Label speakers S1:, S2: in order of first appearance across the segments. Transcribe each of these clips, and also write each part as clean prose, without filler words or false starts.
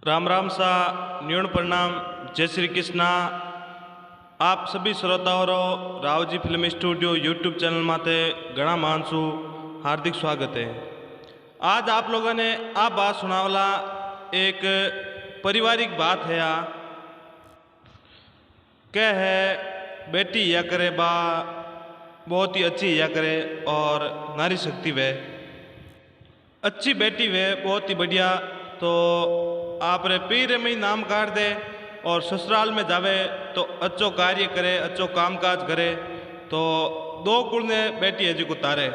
S1: राम राम सा न्यून प्रणाम। जय श्री कृष्णा। आप सभी श्रोताओं रो Raoji film studio YouTube channel माते घना मानसू हार्दिक स्वागत है। आज आप लोगों ने आप बात सुनावला एक पारिवारिक बात है। क्या है, बेटी या करे बा बहुत ही अच्छी या करे और नारी शक्ति वे अच्छी बेटी वे बहुत ही बढ़िया। तो आपरे पीर में ही नाम काट दे और ससुराल में जावे तो अच्छो कार्य करे, अच्छो कामकाज करे। तो दो कुल ने बेटी है जी को तारे।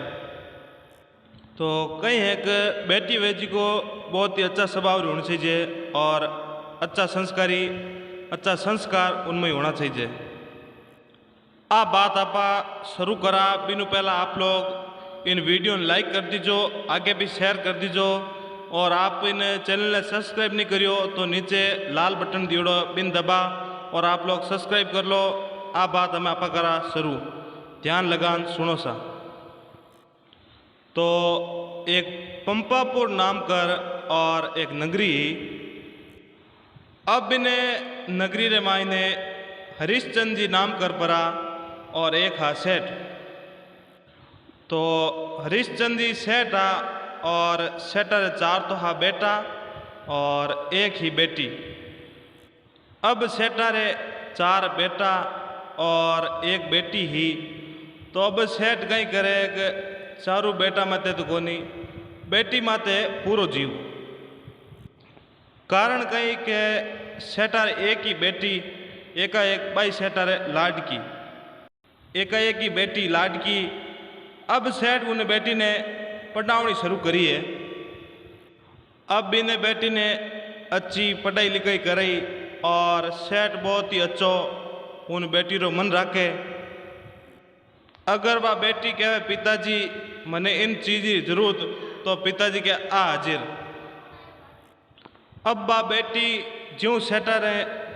S1: तो कहीं है कि बेटी वे जी को बहुत ही अच्छा स्वभाव होना चाहिए और अच्छा संस्कारी अच्छा संस्कार उनमें होना चाहिए। आप बात आपा शुरू करा बिनु पहला आप लोग इन वीडियो ने लाइक कर दीजो, आगे भी शेयर कर दीजो और आप इन चैनल ने सब्सक्राइब नहीं करियो तो नीचे लाल बटन दियोड़ो बिन दबा और आप लोग सब्सक्राइब कर लो। आप बात हमें आपा करा शुरू, ध्यान लगान सुनो सा। तो एक पंपापुर नाम कर और एक नगरी, अब इन्हें नगरी रे मायने हरिश्चंद जी नाम कर परा और एक हा सेठ। तो हरिश्चंद जी सेठ आ और सेठर चार तो हा बेटा और एक ही बेटी। अब सेठारे चार बेटा और एक बेटी ही। तो अब सेठ कहीं करे कि चारों बेटा माते तो कोनी, बेटी माते पूरो जीव। कारण कहीं के सेठार एक ही बेटी एकाएक बाई सेठारे लाडकी, एकाएक ही बेटी लाडकी। अब सेठ उन बेटी ने पढ़ावनी शुरू करी है। अब इन्हें बेटी ने अच्छी पढ़ाई लिखाई कराई और सेठ बहुत ही अच्छो उन बेटी रो मन रखे। अगर वह बेटी कहे पिताजी मने इन चीज की जरूरत तो पिताजी के आ हाजिर। अब वह बेटी ज्यों सेठर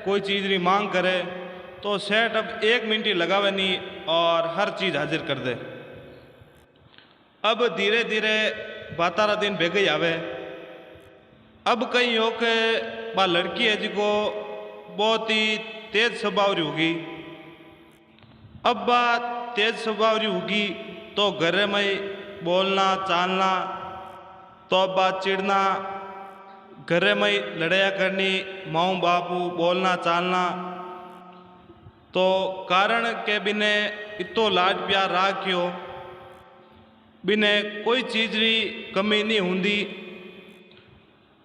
S1: कोई चीज़ की मांग करे तो सेठ अब 1 मिनट ही लगावे नहीं और हर चीज़ हाजिर कर दे। अब धीरे धीरे बातारा दिन भेगे आवे। अब कहीं हो के बा लड़की है जिको बहुत ही तेज स्वभाव री होगी। अब बात तेज स्वभाव री होगी तो घर में बोलना चालना, तो अब बात चिड़ना, घर में लड़ाया करनी, माँ बापू बोलना चालना। तो कारण के बिने इतो लाड प्यार राख्यो, बिने कोई चीज री कमी नहीं हुंदी।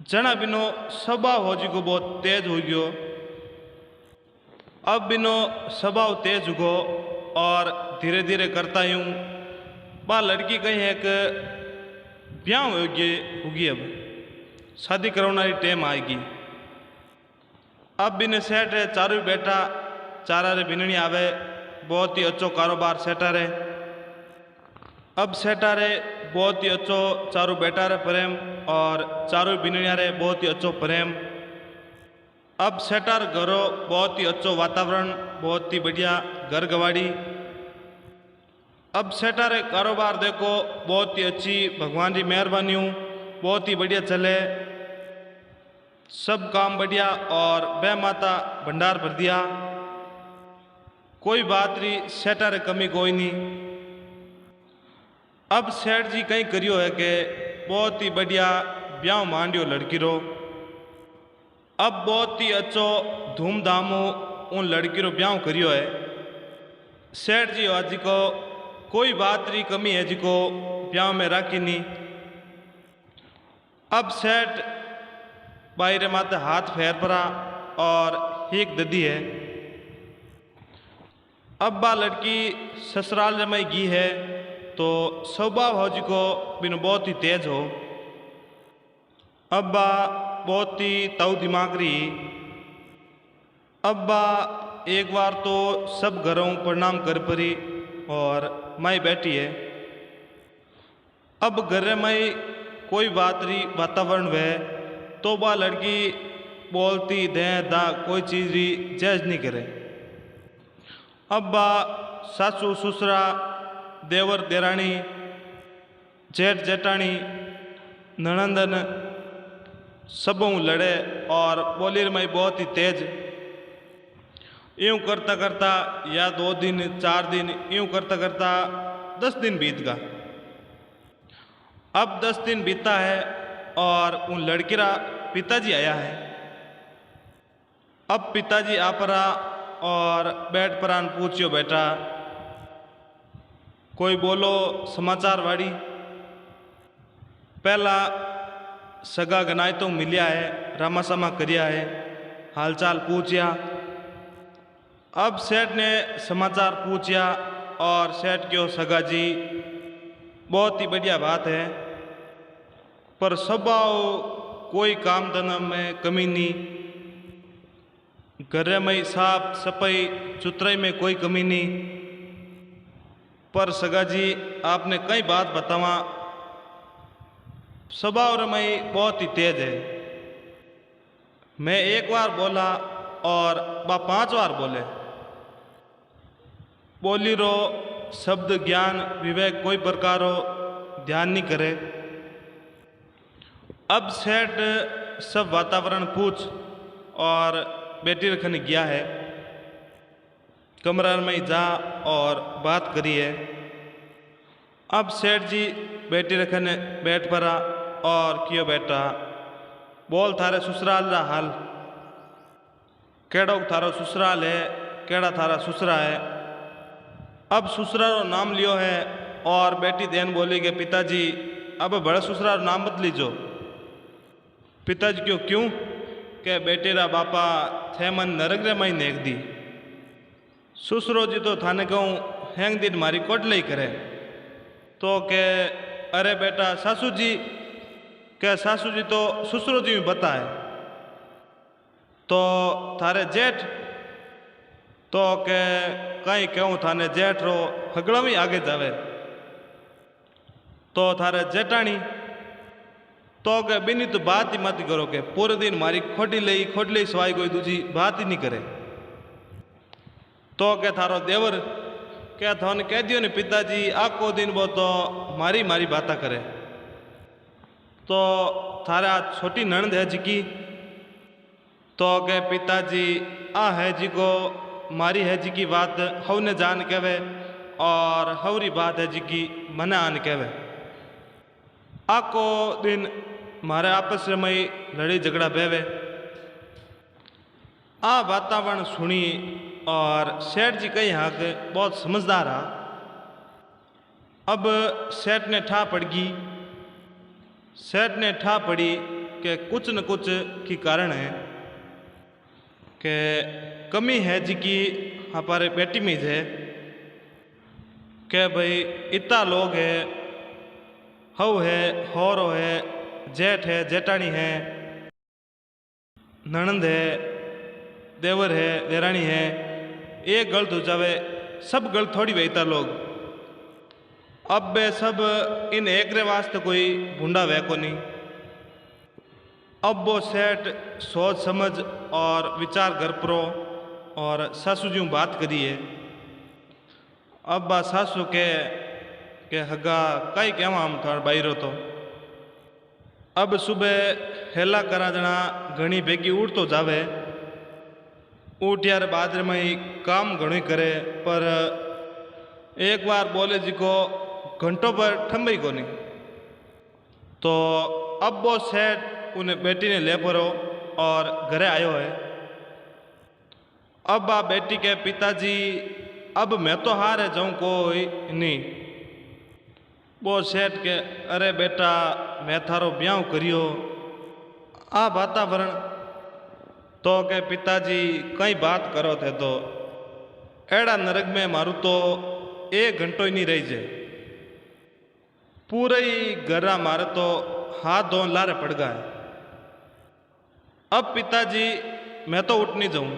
S1: जना बिनो स्वभाव हो जी को बहुत तेज हो गयो। अब बिनो स्वभाव तेज हो और धीरे धीरे करता यूं बा लड़की कहीं है कि ब्याह होगी, अब शादी करवाना की टाइम आएगी। अब बिन सेठ है चारों बेटा चारा रे बिननी आवे, बहुत ही अच्छो कारोबार सेठा रे। अब सेठा रे बहुत ही अच्छो चारों बेटा रे प्रेम और चारों बिननिया रे बहुत ही अच्छो प्रेम। अब सेठार घरो बहुत ही अच्छो वातावरण, बहुत ही बढ़िया घर गवाड़ी। अब सेठारे कारोबार देखो बहुत ही अच्छी, भगवान की मेहरबानी बहुत ही बढ़िया चले, सब काम बढ़िया और बे माता भंडार भर दिया। कोई बात नहीं, सेठारे कमी कोई नहीं। अब सेठ जी कहीं करियो है कि बहुत ही बढ़िया ब्याह मांडियो लड़की रो। अब बहुत ही अच्छो धूमधाम उन लड़की रो ब्याह करियो है। सेठ जी आज को कोई बात री कमी है जिको ब्याह में राखी नहीं। अब सेठ बाहर माते हाथ फेर परा और एक ददी है। अब बा लड़की ससुराल में गी है तो स्वभाव हो जी को बिन बहुत ही तेज हो। अब बा बहुत ही ताऊ दिमाग री। अब बा एक बार तो सब घरों प्रणाम कर परी और माई बैठी है। अब घर में कोई बात री वातावरण वे तो बा लड़की बोलती दे दा कोई चीज री जज नहीं करे। अब बा सासू ससुरा देवर देरानी जेठ जेठानी ननंदन सबों लड़े और बोली रमाई बहुत ही तेज। यूं करता करता या 2 दिन 4 दिन यूं करता करता 10 दिन बीत गया। अब 10 दिन बीता है और उन लड़की रा पिताजी आया है। अब पिताजी आ परा और बैठ परान पूछियो, बेटा कोई बोलो समाचार वाड़ी। पहला सगा गनाय तो मिलिया है, रामासामा करिया है, हालचाल पूछया। अब सेठ ने समाचार पूछया और सेठ क्यों, सगा जी बहुत ही बढ़िया बात है, पर स्वभाव कोई काम धंधा में कमी नहीं, घर में साफ सफाई सुथराई में कोई कमी नहीं। पर सगा जी आपने कई बात बतावा, स्वभाव में बहुत ही तेज है। मैं एक बार बोला और बा 5 बार बोले। बोली रो शब्द ज्ञान विवेक कोई प्रकारो ध्यान नहीं करे। अब सेठ सब वातावरण पूछ और बेटी रखने गया है। कमरा में जा और बात करी है। अब सेठ जी बेटी रखने बैठ पड़ा और कियो, बेटा बोल थारे ससुराल रा हाल, केड़ो थारो ससुराल है, केड़ा थारा ससुरा है। अब ससुरा रो नाम लियो है और बेटी देन बोली कि पिताजी अब बड़ा ससुरा रो नाम मत लीजो। पिताजी क्यों क्यों के बेटे रा बापा थे मन नरक रे मई नेक दी। ससुरो जी तो थाने कहूँ हैंग दिन मारी कोटलई करे। तो के अरे बेटा सासू जी, के सासू जी तो ससुरो जी में बताए। तो थारे जेठ, तो के कहीं कहूँ थाने जेठ रो हगड़ा में आगे जावे। तो थारे जेठाणी, तो के बिनी तो बात ही मत करो, के पूरे दिन मारी खोटी लई सवाई कोई दूजी बात ही नहीं करे। तो के थारो देवर, क्या थाने कह दियो ने पिताजी आको दिन वो तो मारी मारी बातें करे। तो थारे आज छोटी ननद है जी की। तो के पिताजी आ है जी को मारी है जी की बात हव ने जान कहवे और हवरी बात है जी की मने आन कहवे। आको दिन मारे आपस में लड़ी झगड़ा बेवे। आ वातावरण सुनी और सेठ जी कही हाँ के बहुत समझदार रहा। अब सेठ ने ठा पड़ गई। सेठ ने ठा पड़ी कि कुछ न कुछ की कारण है, कि कमी है जी की हमारे बेटी में है, कि भाई इतना लोग है, हव है, होरो है, जेठ है, जेठानी है, ननंद है, देवर है, देरानी है, एक गलत हो जावे सब गलत थोड़ी वहीता लोग। अब बे सब इन एक रे वास्ते कोई भूंडा वह को नहीं। अब वो सेठ सोच समझ और विचार घर परो और सासू जी बात करी है। अब बा सासू के हगा कई कहवा हम थार बाईरो। तो अब सुबह हेला करा जना घनी भेगी उठ तो जावे। उठ यार बाद में ही काम घणो करे, पर एक बार बोले जी को घंटों पर ठंबई को नहीं। तो अब वो सेठ उन्हें बेटी ने ले परो और घरे आयो है। अब आ बेटी के पिताजी, अब मैं तो हारे जाऊं कोई नहीं। वो सेठ के अरे बेटा मैं थारो ब्याह करियो। आ वातावरण, तो के पिताजी कई बात करो थे, तो एड़ा नरक में मारू तो 1 घंटो ही नहीं रही जे। पूरे ही घरा मारे तो हाथ धो लारे पड़ गए। अब पिताजी मैं तो उठ नहीं जाऊं।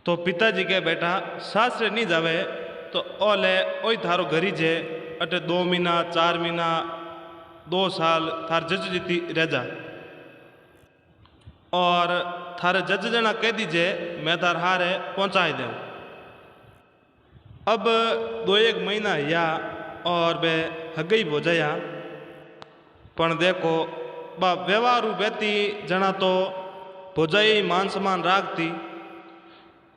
S1: तो पिताजी के बेटा सासरे नहीं जावे तो ओले ओई थारो घरी जे, अटे 2 महीना 4 महीना 2 साल थार जज जीती रह जा और थारे जज जना कह दीजिए मैं थार हारे पहुंचाई दे। अब 2-1 महीना या और बे हगई बोझाया, पण देखो बा व्यवहारू बेती जना तो भोजाई मान सम्मान राखती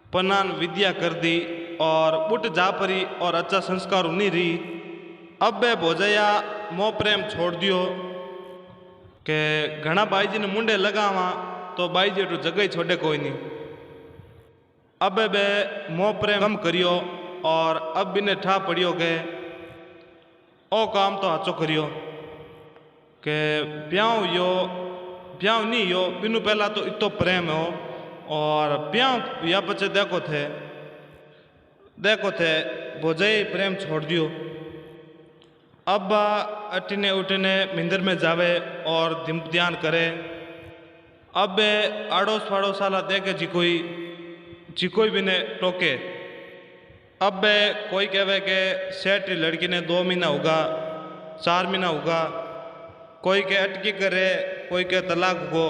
S1: पनान विद्या कर दी और बुट जापरी और अच्छा संस्कार नहीं रही। अब बे भोजया मोह प्रेम छोड़ दियो के घना बाई जी ने मुंडे लगावा तो बाई जी तो जगह ही छोड़े कोई नहीं। अब बे मोह प्रेम कम करियो और अब बिने ठा पड़ियो के ओ काम तो हाचो करियो के ब्याह नहीं यो बिनु पहला तो इतो प्रेम हो और ब्याह या बच्चे देखो थे भोजई प्रेम छोड़ दियो। अब अटिने उठने मिंदर में जावे और ध्यान करे। अब आड़ोस फाड़ोस वाला देखे जी कोई भी ने टोके। अब कोई कहे के सेठ लड़की ने 2 महीना होगा 4 महीना होगा, कोई के अटकी करे, कोई के तलाक गो,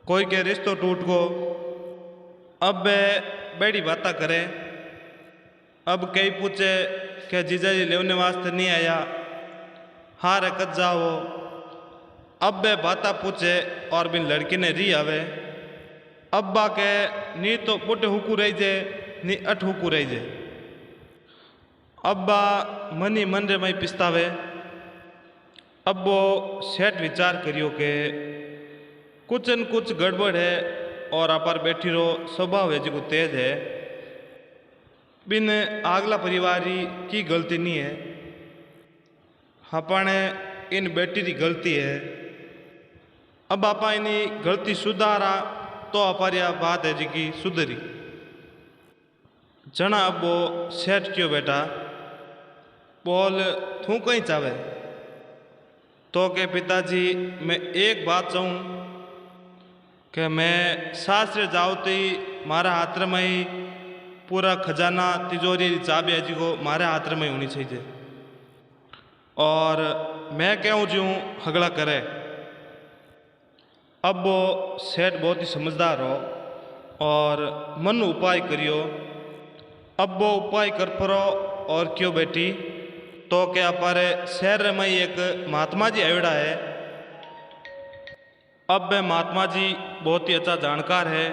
S1: कोई के रिश्तो टूट गो। अब बड़ी बातें करे। अब कई पूछे कि जीजा जी लेने वास्ते नहीं आया, हाँ रे कद जाओ। अब बाता पूछे और बिन लड़की ने री आवे। अब्बा के नी तो बुट हुकू रही जे नी अठ हुकू रही जे। अब्बा मनी मन रे मई पिस्तावे। अब वो सेठ विचार करियो के कुछ न कुछ गड़बड़ है और आप बैठी रो स्वभाव है जो तेज है। बिन आगला परिवारी की गलती नहीं है, अपने इन बेटी की गलती है। अब आप इनी गलती सुधारा तो हमारी बात है जी की सुधरी। जना अब वो सेठ क्यों बेटा बोल तू कहीं चावे तो के पिताजी मैं एक बात चाहूँ कि मैं सासरे जाओते ही मारा हाथ में ही पूरा खजाना तिजोरी चाबी जी को मारे हाथ में होनी चाहिए और मैं कहूँ जो हगला करे। अब वो सेठ बहुत ही समझदार हो और मन उपाय करियो। अब वो उपाय कर परो और क्यों बेटी तो क्या पारे शहर में एक महात्मा जी आयोड़ा है। अब महात्मा जी बहुत ही अच्छा जानकार है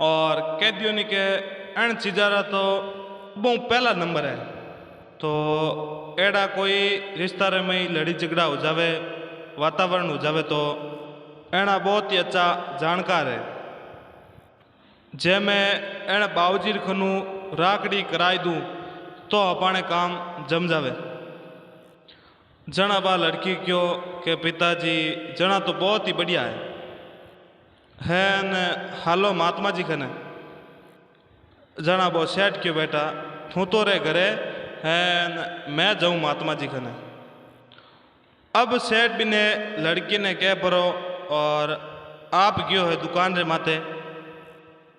S1: और कह दियो नहीं के एन चीज़ारा तो बहुत पहला नंबर है। तो एड़ा कोई रिश्ता में लड़ी झगड़ा हो जावे वातावरण हो जावे तो एना बहुत ही अच्छा जानकार है। जे मैं एन बाबूजी खनू राकड़ी कराई दूँ तो अपने काम जम जावे। जना बा लड़की क्यों के पिताजी जना तो बहुत ही बढ़िया है न हालो महात्मा जी खने। जना वो सेठ क्यों बेटा तू तो रे घरे है न मैं जाऊँ महात्मा जी खने। अब सेठ भी ने लड़की ने कह परो और आप क्यों है दुकान रे माते।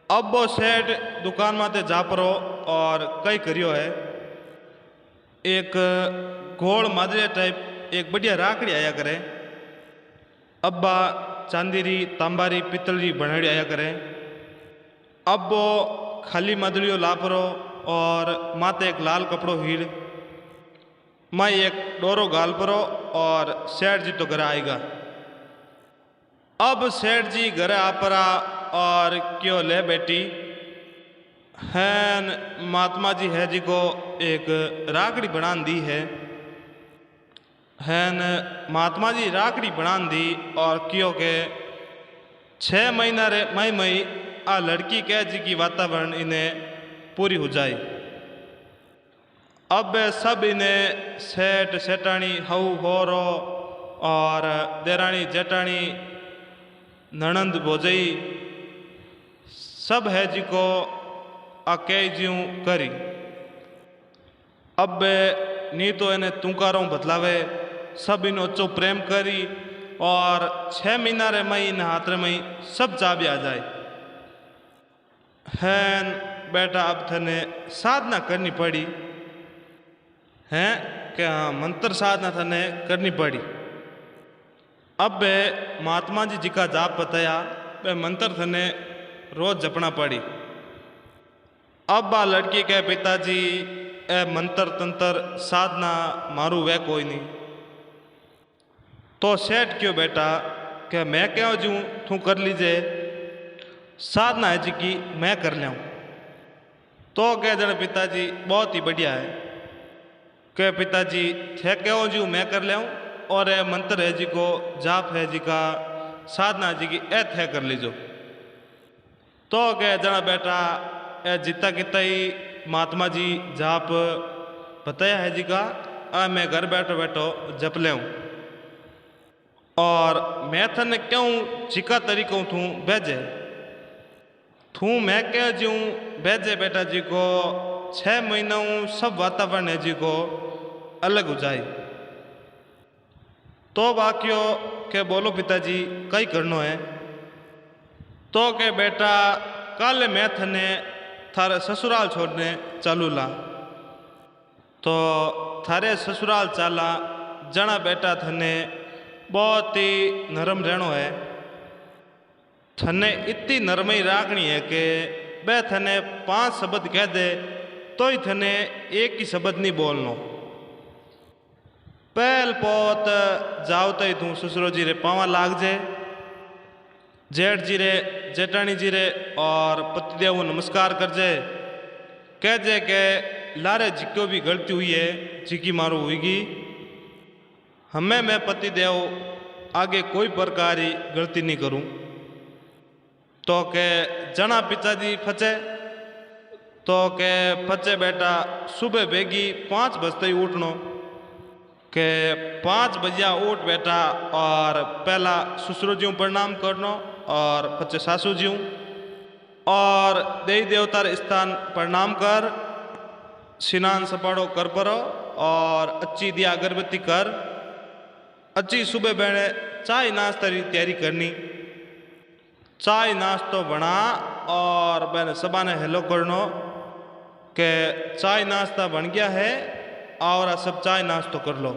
S1: अब वो सेठ दुकान माते जा परो और कई करियो है एक गोल मादरिया टाइप एक बढ़िया राकड़ी आया करे। अब्बा चांदीरी तांबारी पितलरी बनाड़ी आया करे। अब वो खाली मदलियो लापरो और माते एक लाल कपड़ो हीड़ माई एक डोरो गाल परो और सेठ जी तो घर आएगा। अब सेठ जी घर आपरा और क्यों ले बेटी हैन महात्मा जी है जी को एक राकड़ी बना दी हैन महात्मा जी राकड़ी बना दी और क्यों के 6 महीना रे मई आ लड़की कह जी की वातावरण इन्हें पूरी हो जाए। अब सब इन्हें सेठ सेठानी हऊ होरो और देरानी जेठानी ननंद भोजई सब है जी को आके ज्यों करी। अब नी तो इन्हें तुकारों बतलावे सब इन ओचो प्रेम करी और 6 महीना रे मई इन हाथ रे मई सब चाबी आ जाए। हैन बेटा अब थने साधना करनी पड़ी है क्या मंत्र साधना थने करनी पड़ी। अब महात्मा जी का जाप बताया वे मंत्र थने रोज जपना पड़ी। अब आ लड़की के पिताजी ए मंत्र तंत्र साधना मारू वह कोई नहीं। तो सेठ क्यों बेटा कि मैं क्यों जूँ तू कर लीजिए, साधना है जी की मैं कर लियाऊँ। तो कह जन पिताजी बहुत ही बढ़िया है, के पिताजी थे क्यों जूँ मैं कर लियाऊँ, और ये मंत्र है जी को जाप है जी का साधना जी की ए थे कर लीजो। तो कह जना बेटा ए जितना कितना ही महात्मा जी जाप बताया है जी का आ मैं घर बैठो बैठो जप ले, और मैं थने क्यों चिका तरीकों थू भेजे थू मैं क्या जीऊँ भेजे बेटा जी को 6 महीनों सब वातावरण है जी को अलग हो जाए। तो बाकियों के बोलो पिताजी कई करनो है। तो के बेटा कल मैं थने थारे ससुराल छोड़ने चालू ला, तो थारे ससुराल चाला जना बेटा थने बहुत ही नरम रहनो है, थने इतनी नरमई राखनी है कि बे थने 5 शब्द कह दे तो ही थने एक ही शब्द नहीं बोलनो। पहल पोत जाओ तो ही तू ससुरो जी रे पावा लाग जे, जेठ जी रे जेठानी जी रे और पतिदेव नमस्कार कर जे, कह जे के लारे जिक्यो भी गलती हुई है जिकी मारो हुईगी, हमें मैं पतिदेव आगे कोई प्रकार ही गलती नहीं करूं। तो के जना पिताजी फचे, तो के फचे बेटा सुबह बेगी 5 बजते ही उठनो, के 5 बजिया उठ बेटा और पहला ससुर जी प्रणाम करनो और फचे सासू जी और देवी देवतार स्थान प्रणाम कर, स्नान सपाड़ो कर परो और अच्छी दिया अगरबत्ती कर, अच्छी सुबह बहने चाय नाश्ता की तैयारी करनी, चाय नाश्तो बना और मैंने सबा ने हेलो करनो के चाय नाश्ता बन गया है और सब चाय नाश्तो कर लो।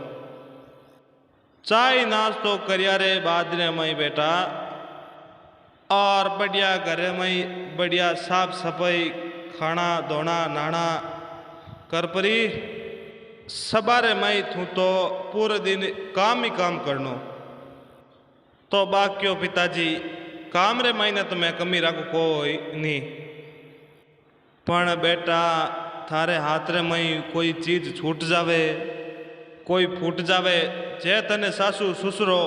S1: चाय नाश्तो करिया रे बाद रे मई बेटा और बढ़िया घरे मई बढ़िया साफ सफाई खाना धोना नहाना कर परी, सबारे मई थू तो पूरे दिन काम ही काम करनो। तो बाकियों पिताजी काम रे महीने तो मैं कमी रखू कोई नहीं, पण बेटा थारे हाथ रे मई कोई चीज छूट जावे कोई फूट जावे जे तने सासू ससुरो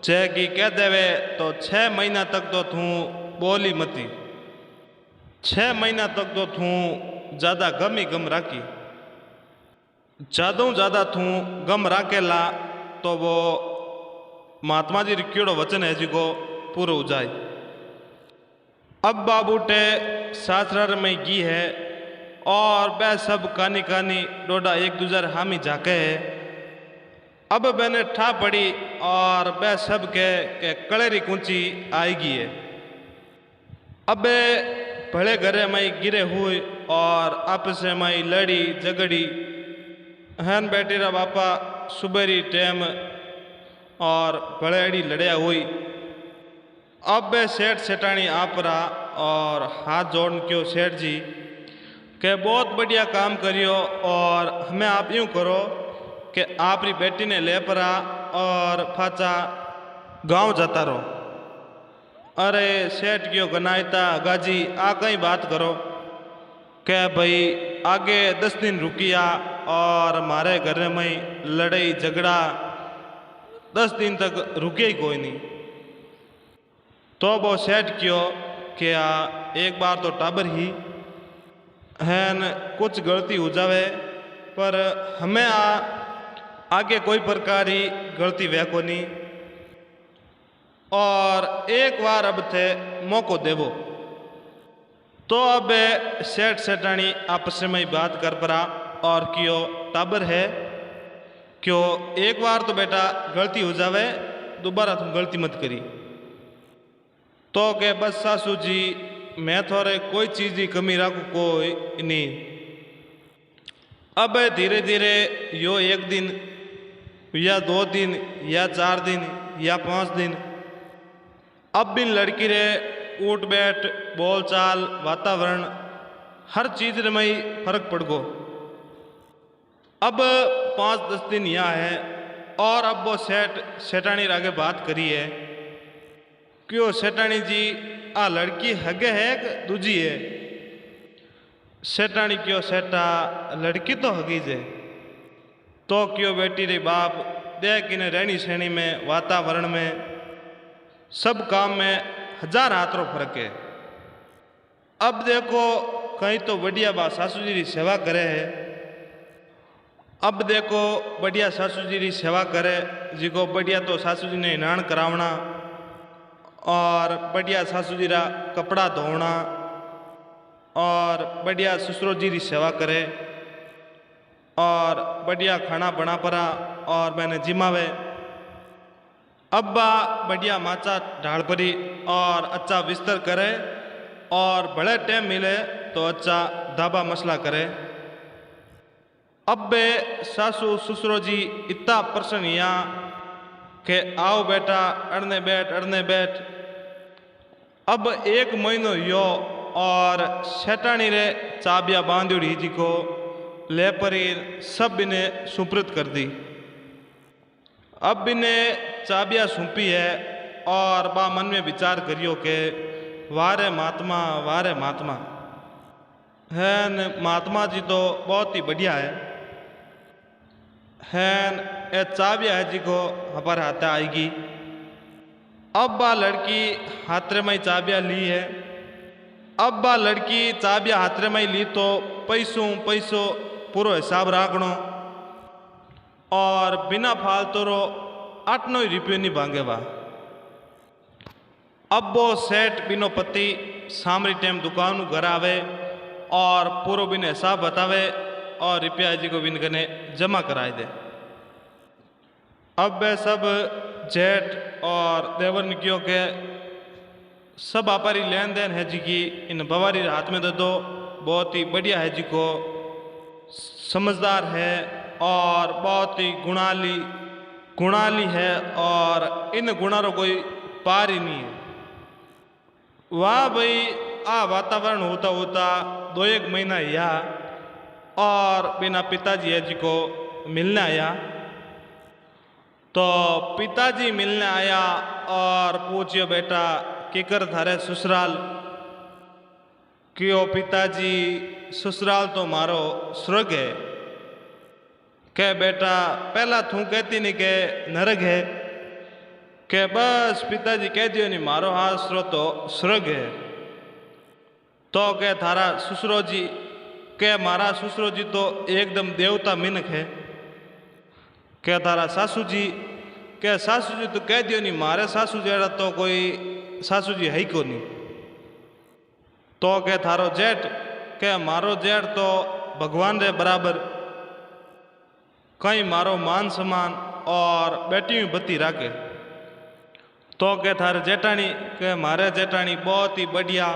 S1: जे की कह देवे तो 6 महीना तक तो तू बोली मती, 6 महीना तक तो तू ज्यादा गम ही गम राखी, ज्यादा तू गम राखेला तो वो महात्मा जी रिक्योड़ो वचन है जी को पूरो हो जाए। अब बाबूटे सासरार में की है और वह सब कानी कानी डोडा एक दूसरे हामी जाके है। अब मैंने ठा पड़ी और वह सब के कलेरी कुंची आएगी है। अब भले घरे में गिरे हुए और आपस में लड़ी झगड़ी हन बेटी रा बापा सुबेरी टाइम और भड़ेड़ी लड़िया हुई। अब सेठ सेठानी आप रहा और हाथ जोड़ क्यों सेठ जी के बहुत बढ़िया काम करियो और हमें आप यूँ करो कि आपरी बेटी ने ले परा और फाचा गांव जाता रहो। अरे सेठ क्यों गनायता गाजी आ कहीं बात करो के भाई आगे 10 दिन रुकिया और हमारे घर में लड़ाई झगड़ा 10 दिन तक रुके ही कोई नहीं। तो वो सेठ क्यों क्या एक बार तो टाबर ही है न कुछ गलती हो जावे पर हमें आगे कोई प्रकार ही गलती वह को नहीं और एक बार अब थे मौको देवो। तो अब सेठ सेठानी आपस में ही बात कर परा और क्यों टाबर है क्यों एक बार तो बेटा गलती हो जावे दोबारा तुम गलती मत करी। तो के बस सासू जी मैं थोड़े कोई चीज़ की कमी रखू कोई नहीं। अब धीरे धीरे यो 1 दिन या 2 दिन या 4 दिन या 5 दिन अब बिन लड़की रे उठ बैठ बोल चाल वातावरण हर चीज में ही फर्क पड़ गो। अब 5-10 दिन यहाँ है और अब वो सेठानी आगे बात करी है क्यों सेठानी जी आ लड़की हगे है कि दूजी है। सेठानी क्यों सेठा लड़की तो हगी जे। तो क्यों बेटी रे बाप देख इन्हें रहनी सहनी में वातावरण में सब काम में 1000 हाथ रो फर्क है। अब देखो कहीं तो बढ़िया बात सासू जी की सेवा करे है। अब देखो बढ़िया सासू जी की सेवा करे जिको बढ़िया तो सासू जी ने स्नान करावना और बढ़िया सासू जी का कपड़ा धोना और बढ़िया ससुर जी की सेवा करे और बढ़िया खाना बना परा और मैंने जिमावे। अब्बा बढ़िया माचा ढाल परी और अच्छा बिस्तर करे और बड़े टाइम मिले तो अच्छा धाबा मसला करे। अब बे सासू ससुरो जी इतना प्रसन्न यहाँ के आओ बेटा अड़ने बैठ। अब 1 महीनो यो और सेठानी रे चाबिया बांधुड़ी जी को ले परी सब इन्हें सुप्रत कर दी। अब इन्हें चाबिया सौंपी है और बा मन में विचार करियो के वारे महात्मा है न महात्मा जी तो बहुत ही बढ़िया है ए चाबिया है जी को हमारे हाथ आएगी। अब बा लड़की हाथरे में चाबिया ली है। अब बा लड़की चाबिया हाथरे में ली तो पैसों पूरा हिसाब राखनो और बिना फालतू रो 8-9 रुपये नहीं भांगे बा। अब वो सेठ बिनो पति सामरी टाइम दुकान घर आवे और पूरा बिन हिसाब बतावे और रुपया जी को बिन कने जमा कराए दे। अब वे सब जेठ और देवर निकियो के सब व्यापारी लेन देन है जी की इन बवारी हाथ में दे दो। बहुत ही बढ़िया है जी को समझदार है और बहुत ही गुणाली है और इन गुणारों कोई पार ही नहीं है। वाह भाई आ वातावरण होता 2-1 महीना या और बिना पिताजी है जी को मिलने आया। तो पिताजी मिलने आया और पूछियो बेटा किकर थारे ससुराल क्यों। पिताजी ससुराल तो मारो स्वर्ग है। के बेटा पहला तू कहती नहीं के नरक है के बस पिताजी कह दियो नहीं मारो आसरो तो स्वर्ग है। तो के थारा ससुरो जी के मारा ससुरो जी तो एकदम देवता मिनक है। के थारा सासू जी के सासू जी तो कह दियो नहीं मारे सासू जेड़ा तो कोई सासू जी है ही को नहीं। तो के थारो जेठ के मारो जेठ तो भगवान रे बराबर कहीं मारो मान सम्मान और बेटी बत्ती राखे। तो के थारे जेठानी के मारे जेठानी बहुत ही बढ़िया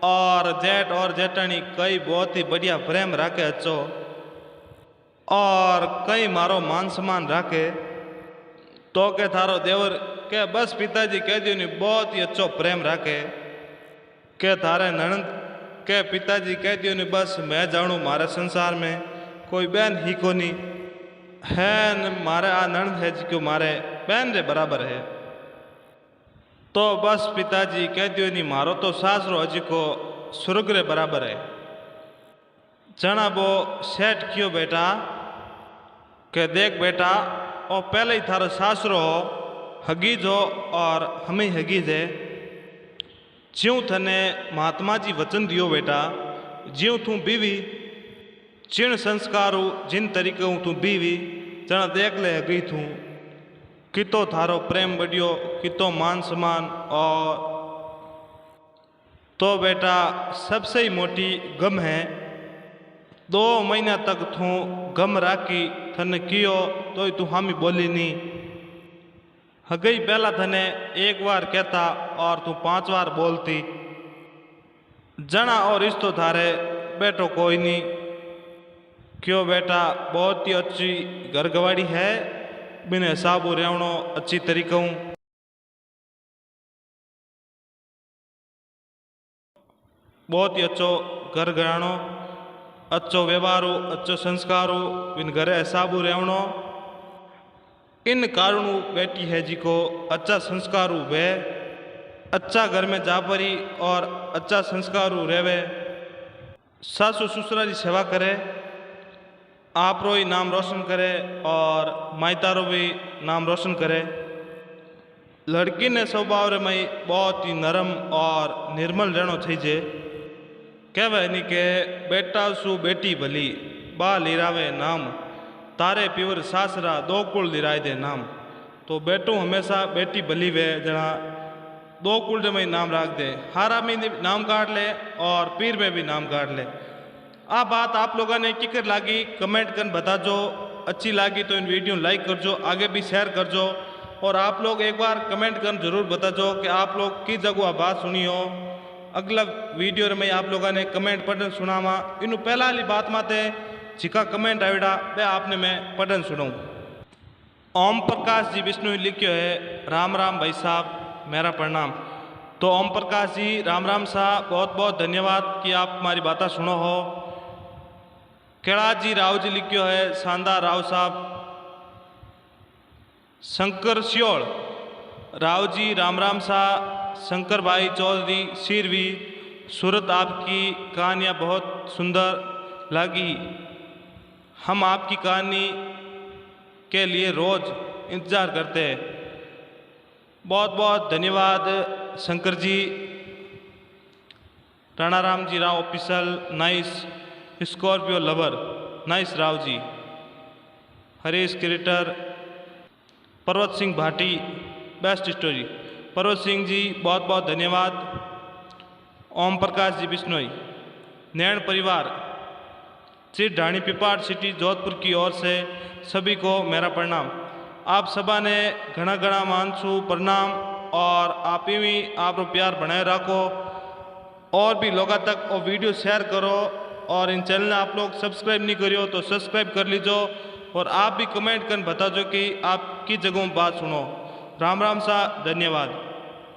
S1: और जेठ और जेठानी कई बहुत ही बढ़िया प्रेम राखे अच्छो और कई मारो मान सम्मान राखे। तो के थारो देवर के बस पिताजी कह दियो नहीं बहुत ही अच्छो प्रेम राखे। के थारे ननद के पिताजी कह दियो नहीं बस मैं जानू मारे संसार में कोई बहन ही को नहीं है न मारे आ ननद है जी को मारे बहन रे बराबर है। तो बस पिताजी कह दियो नहीं मारो तो सासरो अजी को स्वर्ग रे बराबर है। जना वो सेठ क्यों बेटा के देख बेटा और पहले ही थारो सासरो हगीज हो और हमें हगीज है। ज्यों थने महात्मा जी वचन दियो बेटा ज्यों तू बीवी चिण संस्कारू जिन तरीके तू बीवी जना देख ले हगी थू कितो थारो प्रेम बढ़ियो कितो मान सम्मान। और तो बेटा सबसे ही मोटी गम है 2 महीना तक तू गम राखी थने कियो तो तू हामी बोली नहीं। हगई पहला थने 1 बार कहता और तू 5 बार बोलती। जना और रिश्तो थारे बेटो कोई नहीं क्यों बेटा बहुत ही अच्छी घर गवाड़ी है बिन हिसाब रेवणो अच्छी तरीकों बहुत ही अच्छो घर घराणो अच्छो व्यवहारो अच्छो संस्कारो बिन घरे हिसाब रेवणो इन कारणों बेटी है जी को अच्छा संस्कार वे अच्छा घर में जा परी और अच्छा संस्कार रहवे, सासू ससुरा की सेवा करे, आप रो ही नाम रोशन करे और मायतारो भी नाम रोशन करे। लड़की ने स्वभाव रे मई बहुत ही नरम और निर्मल रहना चाहिए। कहवे नहीं के बेटा सु बेटी भली बा लिरावे नाम, तारे पीवर सासरा दो कुल लिराय दे नाम। तो बेटू हमेशा बेटी भली वे जना दो कुल में नाम रख दे, हारा में भी नाम काट ले और पीर में भी नाम काट ले। आ बात आप लोगों ने किकर लागी कमेंट कर बता जो, अच्छी लागी तो इन वीडियो लाइक कर जो, आगे भी शेयर कर जो। और आप लोग एक बार कमेंट कर जरूर बता जो कि आप लोग की जगह बात सुनी हो। अगला वीडियो में आप लोगों ने कमेंट पढ़न सुनावा, इन पहला वाली बात माते जिका कमेंट आवेड़ा वे आपने मैं पढ़न सुनाऊँ। ओम प्रकाश जी विष्णु लिखियो है, राम राम भाई साहब मेरा प्रणाम। तो ओम प्रकाश जी राम राम साहब, बहुत बहुत धन्यवाद कि आप हमारी बातें सुनो हो। कैलाश जी राव जी लिखियो है, शानदार राव साहब। शंकर सियोल राव जी राम राम साहब। शंकर भाई चौधरी सिरवी सूरत, आपकी कहानियाँ बहुत सुंदर लगी, हम आपकी कहानी के लिए रोज़ इंतज़ार करते हैं। बहुत बहुत धन्यवाद Shankar ji. Ranaram ji Rao official nice, Scorpio lover nice Rao ji. Harish creator, Parvat Singh Bhati best story, पर्वत सिंह जी बहुत बहुत धन्यवाद। ओम प्रकाश जी बिश्नोई, नैन परिवार चिट ढाणी पिपाड़ सिटी जोधपुर की ओर से सभी को मेरा प्रणाम। आप सबा ने घना घना मानसू प्रणाम और आप ही आप प्यार बनाए रखो और भी लोगों तक वो वीडियो शेयर करो। और इन चैनल आप लोग सब्सक्राइब नहीं करियो तो सब्सक्राइब कर लीजो और आप भी कमेंट कर बता जो कि आपकी जगहों बात सुनो। राम राम सा, धन्यवाद।